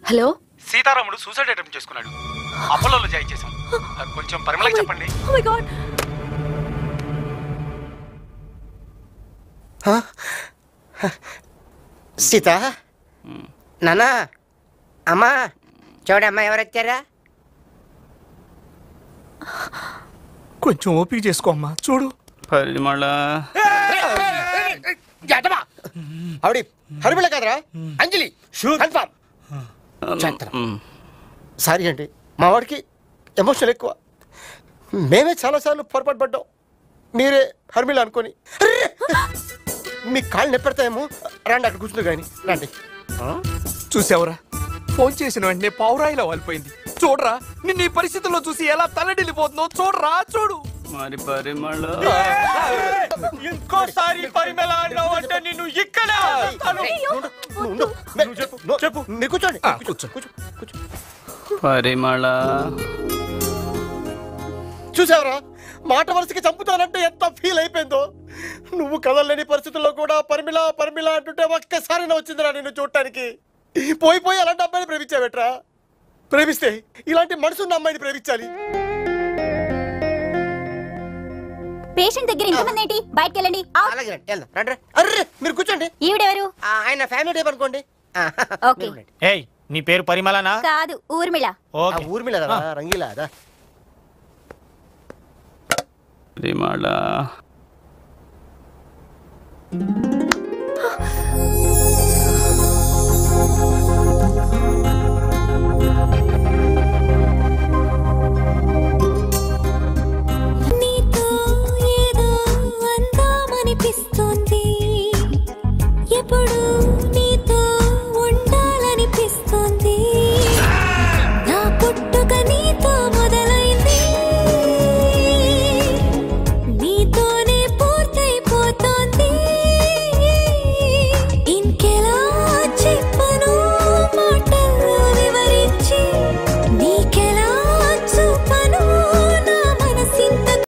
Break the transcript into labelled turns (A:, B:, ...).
A: Hello,
B: సీతారాముడు suicide attempt చేసుకున్నాడు. అపోలోలో join చేశాం. కొంచెం పరిమళకి చెప్పండి.
A: Oh my God.
C: సీత, నానా, అమ్మా చూడమ్మా ఎవరు వచ్చారా?
B: కొంచెం ఓపిక చేసుకో అమ్మా, చూడు.
D: పరిమళ
C: ఆవిడ హరిమిళ కదరా, అంజలి. కన్ఫర్మ్. సారీ అండి, మా వాడికి ఎమోషన్ ఎక్కువ. మేమే చాలాసార్లు పొరపాటు పడ్డాం, మీరే హర్మిళ అనుకొని. మీ కాళ్ళు నెప్పెడతాయేమో, రండి అక్కడ కూర్చుంది కానీ రండి.
B: చూసావురా, ఫోన్ చేసిన వెంటనే పావురాయిలో వాలిపోయింది. చూడరా, నిన్ను ఈ పరిస్థితుల్లో చూసి ఎలా తల్లడిల్లిపోతుందో చూడరా, చూడు.
D: మరి పరిమళ
B: ఇంకోసారి పరిమళ అన్నావు అంటే నిన్ను ఇక్కడే
C: చెప్పు. మీరు కూర్చోండి.
D: పరిమళ
C: చూసావరా, మాట వరుసకి చంపుతానంటే ఎంత ఫీల్ అయిపోయిందో. నువ్వు కదలలేని పరిస్థితుల్లో కూడా పరిమిళ పరిమిళ అంటుంటే ఒక్కసారి వచ్చిందిరా నిన్ను చూడటానికి. పోయి అలాంటి అమ్మాయిని ప్రేమించావేట్రా? ప్రేమిస్తే ఇలాంటి మనసున్న అమ్మాయిని ప్రేమించాలి.
E: పేషెంట్ దగ్గర ఇంతమంది ఏంటి? బయటికి వెళ్ళండి.
C: అలాగే రండి. అర్రే మీరు కూర్చోండి.
E: ఈవిడెవరు?
C: ఆయన ఫ్యామిలీ టైప్ అనుకోండి.
E: ఓకే.
B: ఏయ్, నీ పేరు పరిమళనా?
E: కాదు, ఊర్మిళ.
C: ఊర్మిళ రంగీలా అదా?
D: పరిమళ
F: నీతో ఏదో అందామనిపిస్తుంది, ఎప్పుడు నీ